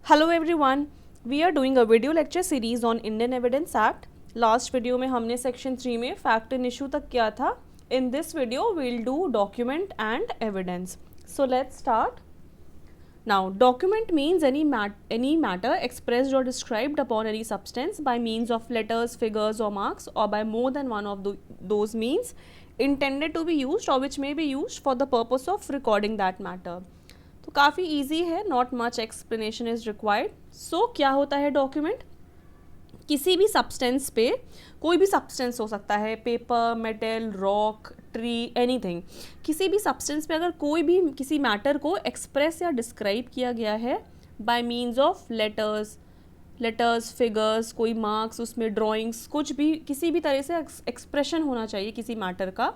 Hello everyone, we are doing a video lecture series on Indian evidence act. Last video में हमने section 3 में fact and issue तक किया था। In this video we'll do document and evidence. So let's start. Now, document means any matter expressed or described upon any substance by means of letters, figures, or marks, or by more than one of those means intended to be used or which may be used for the purpose of recording that matter. तो काफ़ी easy है, not much explanation is required. So क्या होता है document? किसी भी substance पे, कोई भी सब्सटेंस हो सकता है, paper, metal, rock, tree, anything. किसी भी सब्सटेंस पे अगर कोई भी किसी मैटर को एक्सप्रेस या डिस्क्राइब किया गया है by means of letters, figures, कोई मार्क्स, उसमें ड्राइंग्स, कुछ भी, किसी भी तरह से एक्सप्रेशन होना चाहिए किसी मैटर का,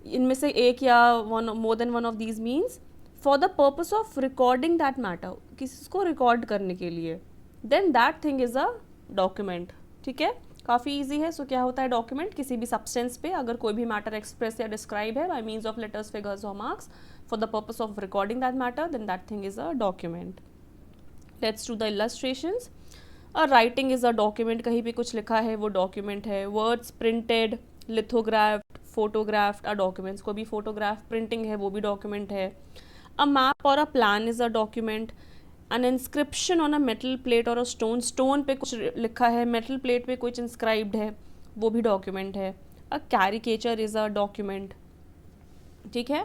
इनमें से एक या more than one of these means for the purpose of recording that matter, किसी को रिकॉर्ड करने के लिए, then that thing is a document. ठीक है, काफ़ी इजी है। सो क्या होता है डॉक्यूमेंट? किसी भी सब्सटेंस पे अगर कोई भी मैटर एक्सप्रेस या डिस्क्राइब है by means of letters, figures और marks for the purpose of recording that matter, then that thing is a document. Let's do the illustrations. A writing is a document, कहीं भी कुछ लिखा है वो document है। Words printed, lithographed, photographed are documents, को भी फोटोग्राफ प्रिंटिंग है वो भी डॉक्यूमेंट है। अ मैप और a plan is a document. N inscription on a metal plate और अ स्टोन, स्टोन पे कुछ लिखा है, मेटल प्लेट पे कुछ इंस्क्राइब्ड है, वो भी डॉक्यूमेंट है। अ कैरिकेचर इज़ अ डॉक्यूमेंट। ठीक है,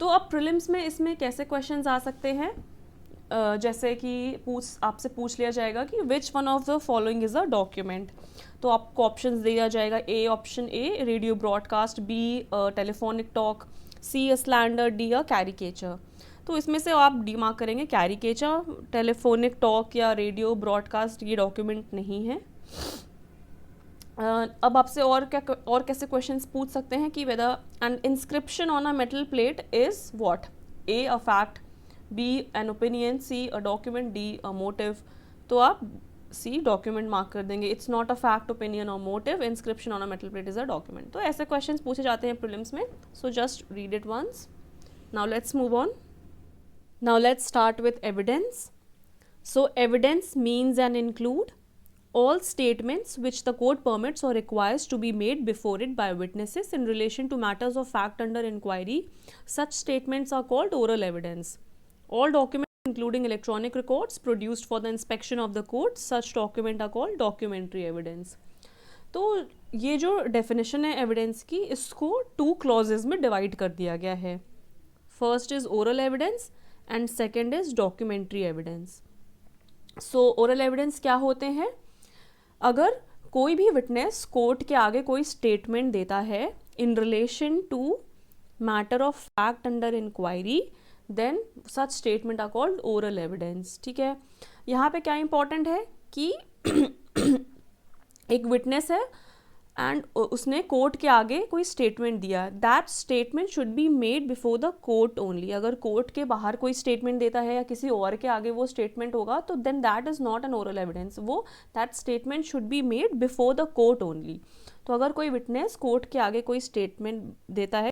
तो अब प्रीलिम्स में इसमें कैसे क्वेश्चंस आ सकते हैं? जैसे कि आपसे पूछ लिया जाएगा कि which one of the following is a document, तो आपको ऑप्शंस दिया जाएगा। A option a radio broadcast, B telephonic talk, C a slander, D a caricature. तो इसमें से आप डी मार्क करेंगे कैरिकेचर, टेलीफोनिक टॉक या रेडियो ब्रॉडकास्ट ये डॉक्यूमेंट नहीं है। अब आपसे और क्या और कैसे क्वेश्चंस पूछ सकते हैं कि whether an inscription on a metal plate is what? A a fact, B an opinion, C a document, D a motive. तो आप सी डॉक्यूमेंट मार्क कर देंगे। It's not a fact, opinion और motive, inscription on a metal plate is a document. तो ऐसे questions पूछे जाते हैं प्रीलिम्स में। So just read it once. Now let's move on. Now let's start with evidence. So evidence means and include all statements which the court permits or requires to be made before it by witnesses in relation to matters of fact under inquiry. Such statements are called oral evidence. All documents including electronic records produced for the inspection of the court, such documents are called documentary evidence. तो ये जो definition है evidence की, इसको 2 clauses में divide कर दिया गया है। First is oral evidence and second is documentary evidence. So oral evidence क्या होते हैं? अगर कोई भी विटनेस कोर्ट के आगे कोई स्टेटमेंट देता है in relation to matter of fact under inquiry, then such statement are called oral evidence. ठीक है, यहाँ पे क्या इंपॉर्टेंट है कि एक विटनेस है एंड उसने कोर्ट के आगे कोई स्टेटमेंट दिया, that statement should be made before the court only. अगर कोर्ट के बाहर कोई स्टेटमेंट देता है या किसी और के आगे वो स्टेटमेंट होगा तो then that is not an oral evidence, वो that statement should be made before the court only. तो अगर कोई विटनेस कोर्ट के आगे कोई स्टेटमेंट देता है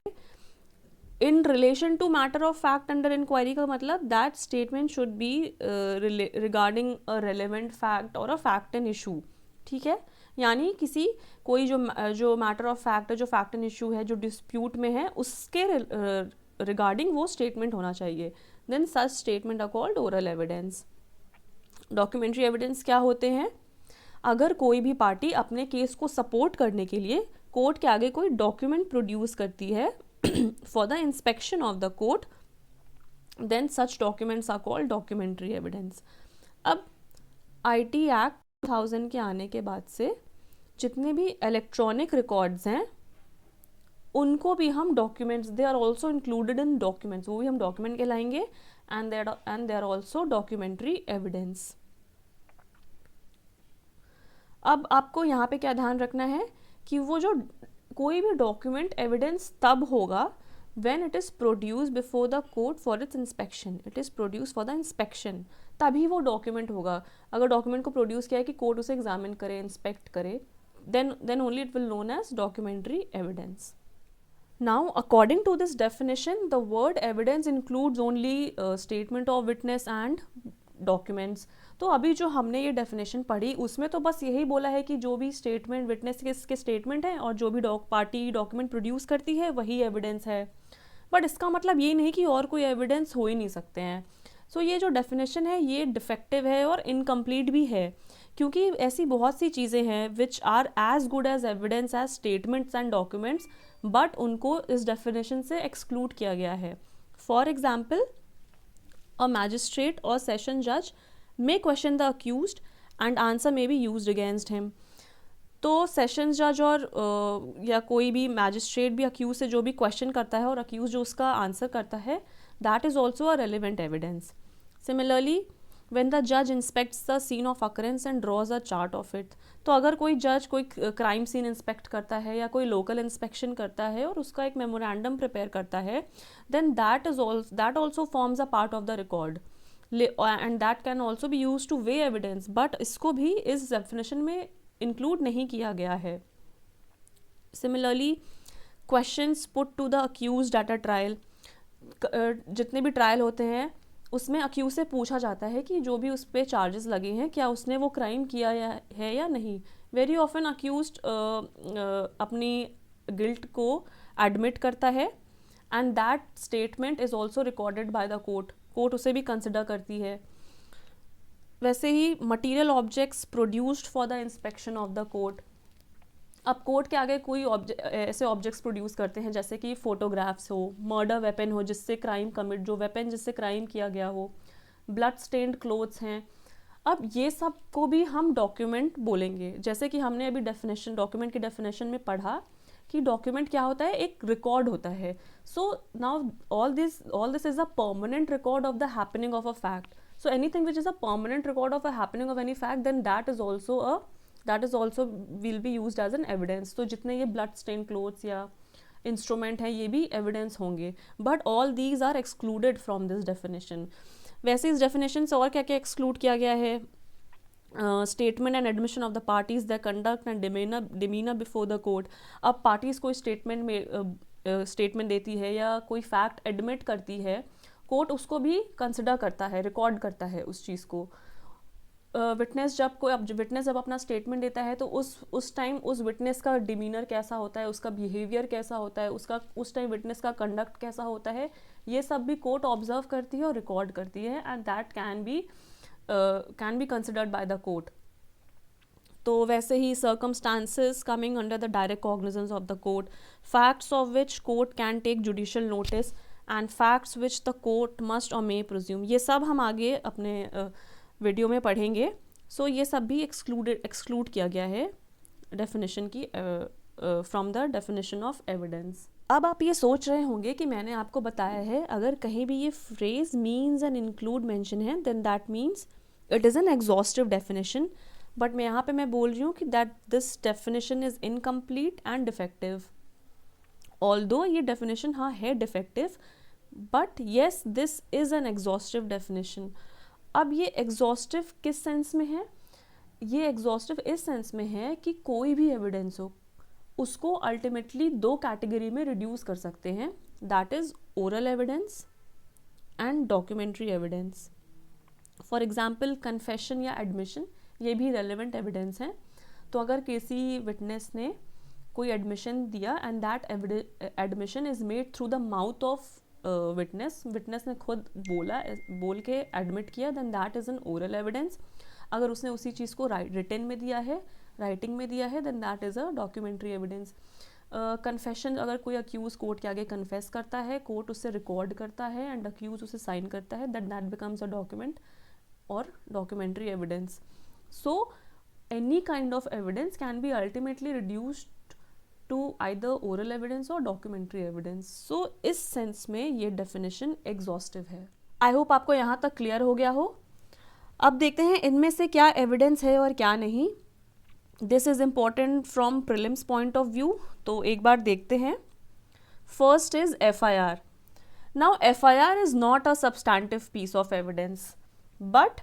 in relation to matter of fact under inquiry का मतलब that statement should be regarding a relevant fact और अ फैक्ट एंड इशू। ठीक है, यानी किसी कोई जो मैटर ऑफ फैक्ट है, जो फैक्ट एंड इशू है, जो डिस्प्यूट में है, उसके रिगार्डिंग वो स्टेटमेंट होना चाहिए। Then such statement are called oral evidence. Documentary evidence क्या होते हैं? अगर कोई भी पार्टी अपने केस को सपोर्ट करने के लिए कोर्ट के आगे कोई डॉक्यूमेंट प्रोड्यूस करती है for the inspection of the court, then such documents are called documentary evidence. अब आईटी एक्ट 2000 के आने के बाद से जितने भी इलेक्ट्रॉनिक रिकॉर्ड्स हैं उनको भी हम documents, they are also included in documents, वो भी हम डॉक्यूमेंट कहलाएंगे and they are also documentary evidence. अब आपको यहाँ पे क्या ध्यान रखना है कि वो जो कोई भी डॉक्यूमेंट एविडेंस तब होगा when it is produced before the court for its inspection, it is produced for the inspection, तभी वो डॉक्यूमेंट होगा। अगर डॉक्यूमेंट को प्रोड्यूस किया है कि कोर्ट उसे एग्जामिन करे, इंस्पेक्ट करे, then only it will known as documentary evidence. Now, according to this definition, the word evidence includes only statement of witness and documents. तो अभी जो हमने ये डेफिनेशन पढ़ी उसमें तो बस यही बोला है कि जो भी स्टेटमेंट विटनेस के स्टेटमेंट हैं और जो भी पार्टी डॉक्यूमेंट प्रोड्यूस करती है वही एविडेंस है, बट इसका मतलब ये नहीं कि और कोई एविडेंस हो ही नहीं सकते हैं। सो ये जो डेफिनेशन है ये डिफेक्टिव है और इनकम्प्लीट भी है, क्योंकि ऐसी बहुत सी चीज़ें हैं which are as good as evidence as statements and documents, but उनको इस डेफिनेशन से एक्सक्लूड किया गया है। फॉर एग्जाम्पल, अ मैजिस्ट्रेट और सेशन जज may question the accused and answer may be used against him. तो सेशन जज और या कोई भी मैजिस्ट्रेट भी अक्यूज से जो भी क्वेश्चन करता है और अक्यूज जो उसका आंसर करता है, that is also a relevant evidence. Similarly, when the judge inspects the scene of occurrence and draws a chart of it, तो अगर कोई जज कोई क्राइम सीन इंस्पेक्ट करता है या कोई लोकल इंस्पेक्शन करता है और उसका एक मेमोरेंडम प्रिपेयर करता है, then that also forms a part of the record and that can also be used to weigh evidence, but इसको भी इस डेफिनेशन में इंक्लूड नहीं किया गया है। Similarly, questions put to the accused at a trial, जितने भी ट्रायल होते हैं उसमें अक्यूज से पूछा जाता है कि जो भी उस पर चार्जेस लगे हैं क्या उसने वो क्राइम किया है या नहीं। वेरी ऑफन अक्यूज्ड अपनी गिल्ट को एडमिट करता है and that statement is also recorded by the court, court उसे भी कंसिडर करती है। वैसे ही material objects produced for the inspection of the court, अब कोर्ट के आगे कोई ऐसे ऑब्जेक्ट्स प्रोड्यूस करते हैं जैसे कि फोटोग्राफ्स हो, मर्डर वेपन हो जिससे क्राइम कमिट, जो वेपन जिससे क्राइम किया गया हो, ब्लड स्टेन्ड क्लोथ्स हैं। अब ये सब को भी हम डॉक्यूमेंट बोलेंगे, जैसे कि हमने अभी डेफिनेशन डॉक्यूमेंट की डेफिनेशन में पढ़ा कि डॉक्यूमेंट क्या होता है, एक रिकॉर्ड होता है। So now all this is a permanent record of the happening of a fact. So anything which is a permanent record of a happening of any fact, then that is also will be used as an evidence. तो जितने ये blood stain clothes या instrument हैं ये भी evidence होंगे, but all these are excluded from this definition. वैसे इस डेफिनेशन से और क्या क्या एक्सक्लूड किया गया है? Statement and admission of the parties, the conduct and demeanour before the court. अब पार्टीज कोई स्टेटमेंट देती है या कोई फैक्ट एडमिट करती है, कोर्ट उसको भी कंसिडर करता है, रिकॉर्ड करता है उस चीज़ को। विटनेस जब अपना स्टेटमेंट देता है तो उस टाइम उस विटनेस का डिमीनर कैसा होता है, उसका बिहेवियर कैसा होता है, उसका उस टाइम विटनेस का कंडक्ट कैसा होता है, ये सब भी कोर्ट ऑब्जर्व करती है और रिकॉर्ड करती है, and that can be considered by the court. तो वैसे ही circumstances coming under the direct cognizance of the court, facts of which court can take judicial notice and facts which the court must और may presume, ये सब हम आगे अपने video में पढ़ेंगे। सो ये सब भी एक्सक्लूड किया गया है डेफिनेशन की from the definition of evidence. अब आप ये सोच रहे होंगे कि मैंने आपको बताया है अगर कहीं भी ये phrase means and include mention है then that means it is an exhaustive definition, but मैं बोल रही हूँ कि that this definition is incomplete and defective. Although ये डेफिनेशन हाँ है defective, but yes this is an exhaustive definition. अब ये एग्जॉस्टिव किस सेंस में है? ये एग्जॉस्टिव इस सेंस में है कि कोई भी एविडेंस हो उसको अल्टीमेटली दो कैटेगरी में रिड्यूस कर सकते हैं, that is oral evidence and documentary evidence. For example confession या एडमिशन, ये भी रेलिवेंट एविडेंस हैं। तो अगर किसी विटनेस ने कोई एडमिशन दिया and that admission is made through the mouth of witness ने खुद बोल के एडमिट किया, then that is an oral evidence. अगर उसने उसी चीज़ को रिटन में दिया है, राइटिंग में दिया है, then that is a documentary evidence. Confession, अगर कोई अक्यूज कोर्ट के आगे कन्फेस करता है, कोर्ट उससे रिकॉर्ड करता है एंड अक्यूज उसे साइन करता है, दैट बिकम्स अ डॉक्यूमेंट और documentary evidence. So any kind of evidence can be ultimately reduced to either oral evidence or documentary evidence. So इस सेंस में ये डेफिनेशन एग्जॉस्टिव है। आई होप आपको यहाँ तक क्लियर हो गया हो। अब देखते हैं इनमें से क्या एविडेंस है और क्या नहीं। This is important from prelims point of view, तो एक बार देखते हैं। First is FIR. Now FIR is not a substantive piece of evidence, but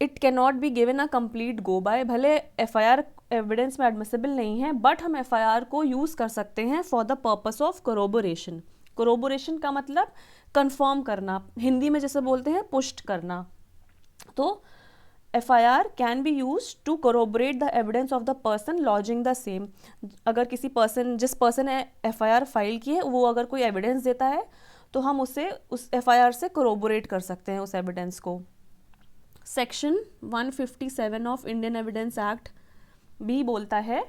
it can not be given a complete go by. भले FIR एविडेंस में admissible नहीं है, but हम FIR को यूज़ कर सकते हैं फॉर द पर्पस ऑफ कोरोबोरेशन। कोरोबोरेशन का मतलब कंफर्म करना, हिंदी में जैसे बोलते हैं पुष्ट करना। तो FIR can be use to corroborate the evidence of the person lodging the same. अगर किसी पर्सन, जिस पर्सन ने FIR फाइल की है, वो अगर कोई एविडेंस देता है तो हम उसे उस FIR से corroborate कर सकते हैं उस एविडेंस को। Section 157 of Indian evidence act भी बोलता है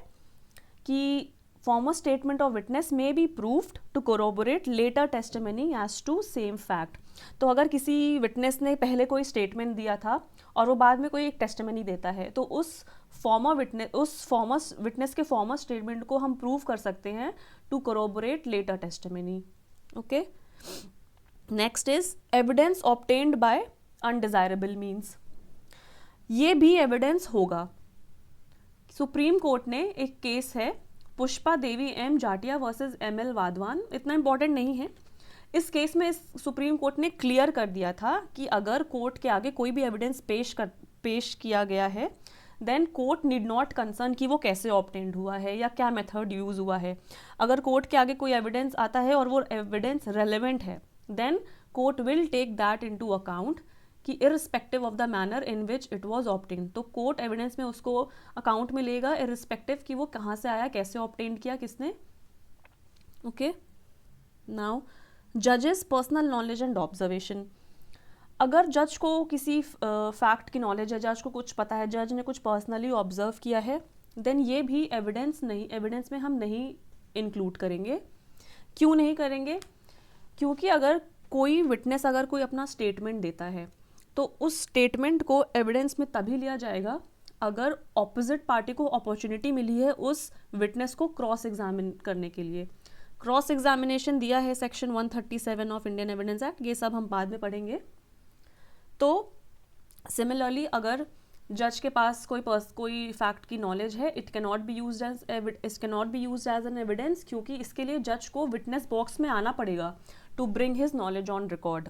कि former statement of witness may be proved to corroborate later testimony as to same fact। तो अगर किसी विटनेस ने पहले कोई स्टेटमेंट दिया था और वो बाद में कोई एक टेस्टिमनी देता है, तो उस फॉर्मर विटनेस के फॉर्मर स्टेटमेंट को हम प्रूव कर सकते हैं to corroborate later testimony। Okay, next is evidence obtained by undesirable means. ये भी एविडेंस होगा। सुप्रीम कोर्ट ने एक केस है Pushpa Devi M Jatia versus ML Wadhawan, इतना इम्पॉर्टेंट नहीं है। इस केस में सुप्रीम कोर्ट ने क्लियर कर दिया था कि अगर कोर्ट के आगे कोई भी एविडेंस पेश किया गया है, then court need not concern कि वो कैसे ऑब्टेन्ड हुआ है या क्या मेथड यूज़ हुआ है। अगर कोर्ट के आगे कोई एविडेंस आता है और वो एविडेंस रेलेवेंट है, then court will take that into account कि irrespective of the manner in which it was obtained. तो कोर्ट एविडेंस में उसको अकाउंट में लेगा इररिस्पेक्टिव कि वो कहाँ से आया, कैसे ऑब्टेन्ड किया, किसने। ओके, नाउ जजेस पर्सनल नॉलेज एंड ऑब्जर्वेशन। अगर जज को किसी फैक्ट की नॉलेज है, जज को कुछ पता है, जज ने कुछ पर्सनली ऑब्जर्व किया है, देन ये भी एविडेंस में हम नहीं इंक्लूड करेंगे। क्यों नहीं करेंगे? क्योंकि अगर कोई विटनेस अगर कोई अपना स्टेटमेंट देता है तो उस स्टेटमेंट को एविडेंस में तभी लिया जाएगा अगर ऑपोजिट पार्टी को अपॉर्चुनिटी मिली है उस विटनेस को क्रॉस एग्जामिन करने के लिए। क्रॉस एग्जामिनेशन दिया है section 137 of Indian evidence act, ये सब हम बाद में पढ़ेंगे। तो सिमिलरली अगर जज के पास कोई फैक्ट की नॉलेज है, it can not be used as an evidence, क्योंकि इसके लिए जज को विटनेस बॉक्स में आना पड़ेगा to bring his knowledge on record.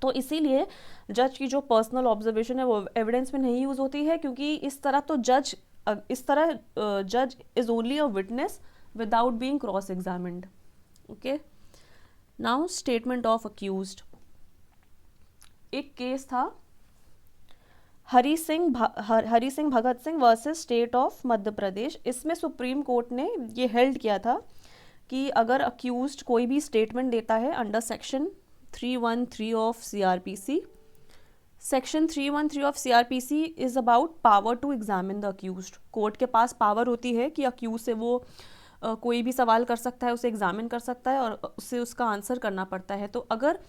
तो इसीलिए जज की जो पर्सनल ऑब्जर्वेशन है वो एविडेंस में नहीं यूज होती है, क्योंकि इस तरह जज is only a witness without being cross examined. Okay, now statement of accused. एक केस था Hari Singh Bhagat Singh versus state of Madhya Pradesh. इसमें सुप्रीम कोर्ट ने ये हेल्ड किया था कि अगर अक्यूज्ड कोई भी स्टेटमेंट देता है under section 313 of CRPC, section 313 of CRPC is about power to examine the accused. Court के पास पावर होती है कि अक्यूज से वो कोई भी सवाल कर सकता है, उसे एग्जामिन कर सकता है और उससे उसका आंसर करना पड़ता है। तो अगर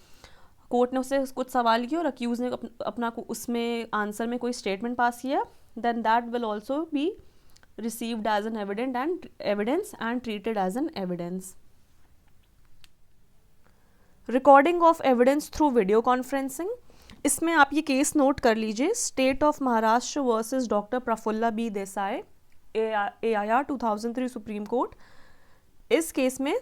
कोर्ट ने उससे कुछ सवाल किया और अक्यूज ने अपना उसमें आंसर में कोई स्टेटमेंट पास किया, then that will also be received as an evidence and treated as an evidence. Recording of evidence through video conferencing. इसमें आप ये केस नोट कर लीजिए, state of Maharashtra versus doctor Prafulla B Desai, AIR 2003 Supreme Court. इस case में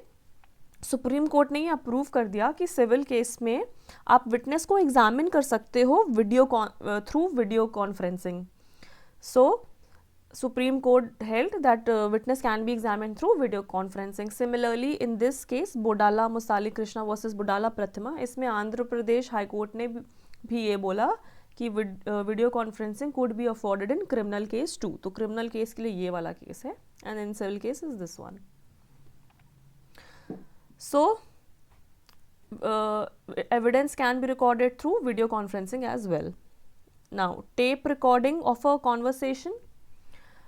Supreme Court ने ये approve कर दिया कि सिविल केस में आप विटनेस को एग्जामिन कर सकते हो through video conferencing. So Supreme Court held that witness can be examined through video conferencing. Similarly, in this case, Bodala Musali Krishna versus Bodala Pratima, इसमें आंध्र प्रदेश हाई कोर्ट ने भी ये बोला कि video conferencing could be afforded in criminal case too. तो criminal case के लिए ये वाला केस है, and in civil case is this one. So, evidence can be recorded through video conferencing as well. Now, tape recording of a conversation.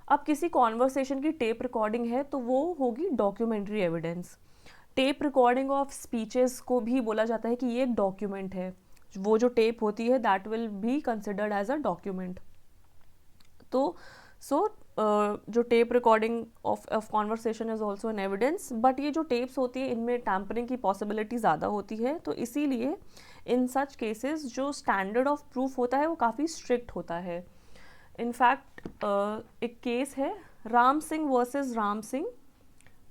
अब किसी conversation की tape recording है तो वो होगी documentary evidence. Tape recording of speeches को भी बोला जाता है कि ये एक डॉक्यूमेंट है, वो जो टेप होती है that will be considered as a document. तो जो tape recording of conversation is also an evidence, but ये जो टेप्स होती है इनमें टैम्परिंग की पॉसिबिलिटी ज़्यादा होती है, तो इसीलिए इन सच केसेस जो स्टैंडर्ड ऑफ प्रूफ होता है वो काफ़ी स्ट्रिक्ट होता है। इनफैक्ट एक केस है Ram Singh versus Ram Singh,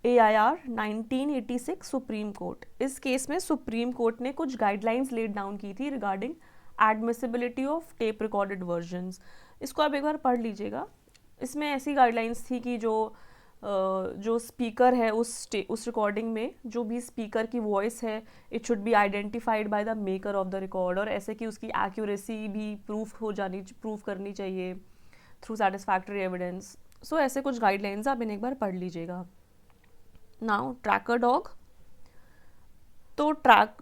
AIR 1986 supreme Court. इस केस में सुप्रीम कोर्ट ने कुछ गाइडलाइंस लेड डाउन की थी regarding admissibility of tape recorded versions. इसको आप एक बार पढ़ लीजिएगा। इसमें ऐसी गाइडलाइंस थी कि जो जो स्पीकर है उस रिकॉर्डिंग में जो भी स्पीकर की वॉइस है it should be identified by the maker of the record, और ऐसे कि उसकी एक्यूरेसी भी प्रूफ करनी चाहिए थ्रू सेटिस्फैक्ट्री एविडेंस। सो ऐसे कुछ गाइडलाइंस आप एक बार पढ़ लीजिएगा। नाउ ट्रैकर डॉग, तो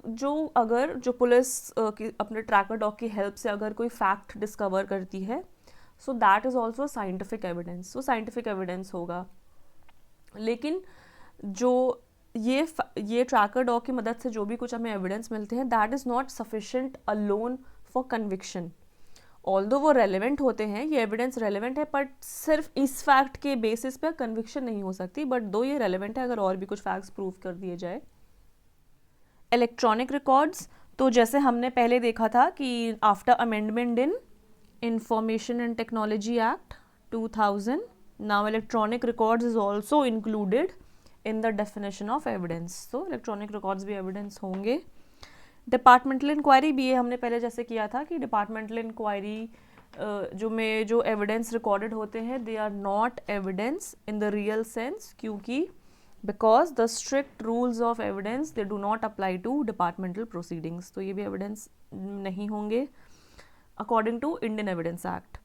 जो पुलिस अपने ट्रैकर डॉग की हेल्प से अगर कोई फैक्ट डिस्कवर करती है, so that is also scientific evidence. So scientific evidence होगा, लेकिन जो ये ट्रैकर डॉग की मदद से जो भी कुछ हमें एविडेंस मिलते हैं, that is not sufficient alone for conviction. Although वो रेलिवेंट होते हैं, ये एविडेंस रेलिवेंट है, बट सिर्फ इस फैक्ट के बेसिस पे कन्विक्शन नहीं हो सकती, बट दो ये रेलिवेंट है अगर और भी कुछ फैक्ट्स प्रूव कर दिए जाए। इलेक्ट्रॉनिक रिकॉर्ड्स, तो जैसे हमने पहले देखा था कि after amendment in information and technology act 2000, now electronic records is also included in the definition of evidence. तो इलेक्ट्रॉनिक रिकॉर्ड्स भी एविडेंस होंगे। डिपार्टमेंटल इंक्वायरी भी, ये हमने पहले जैसे किया था कि डिपार्टमेंटल इंक्वायरी जो एविडेंस रिकॉर्डेड होते हैं they are not evidence in the real sense, क्योंकि because the strict rules of evidence they do not apply to departmental proceedings, तो ये भी एविडेंस नहीं होंगे according to Indian evidence act.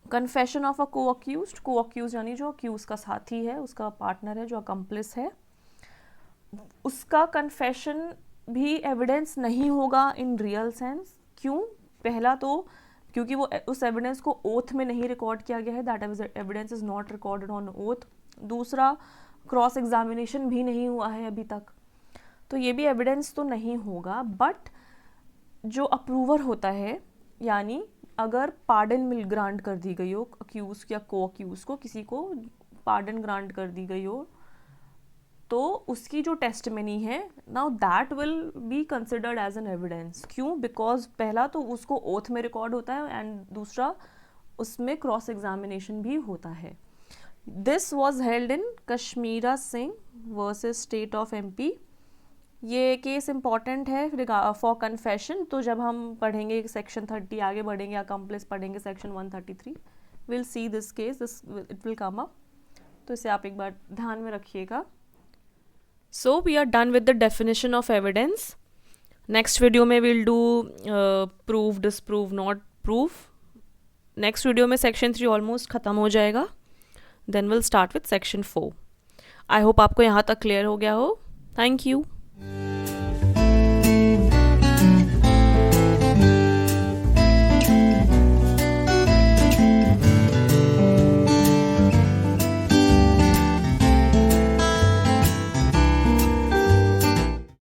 Confession of a co accused यानी जो accused का साथी है, उसका पार्टनर है, जो अकम्प्लिस है, उसका कन्फेशन भी एविडेंस नहीं होगा इन रियल सेंस। क्यों? पहला तो क्योंकि वो उस एविडेंस को ओथ में नहीं रिकॉर्ड किया गया है, that evidence is not recorded on oath. दूसरा, क्रॉस एग्जामिनेशन भी नहीं हुआ है अभी तक, तो ये भी एविडेंस तो नहीं होगा। बट जो अप्रूवर होता है, यानी अगर पार्डन ग्रांट कर दी गई हो अक्यूज या को अक्यूज को, किसी को पार्डन ग्रांट कर दी गई हो, तो उसकी जो टेस्टमनी है now that will be considered as an evidence. क्यों? बिकॉज पहला तो उसको ओथ में रिकॉर्ड होता है एंड दूसरा उसमें क्रॉस एग्जामिनेशन भी होता है। This was held in Kashmira Singh versus state of MP। ये केस इम्पॉर्टेंट है फॉर कन्फेशन, तो जब हम पढ़ेंगे सेक्शन 30 आगे बढ़ेंगे, अकम्प्लिस पढ़ेंगे section 133, will see this case, it will come up, तो इसे आप एक बार ध्यान में रखिएगा। So we are done with the definition of evidence. Next video में will do prove, disprove, not prove. Next video में सेक्शन 3 ऑलमोस्ट ख़त्म हो जाएगा, then will start with section 4। I hope आपको यहाँ तक क्लियर हो गया हो। Thank you.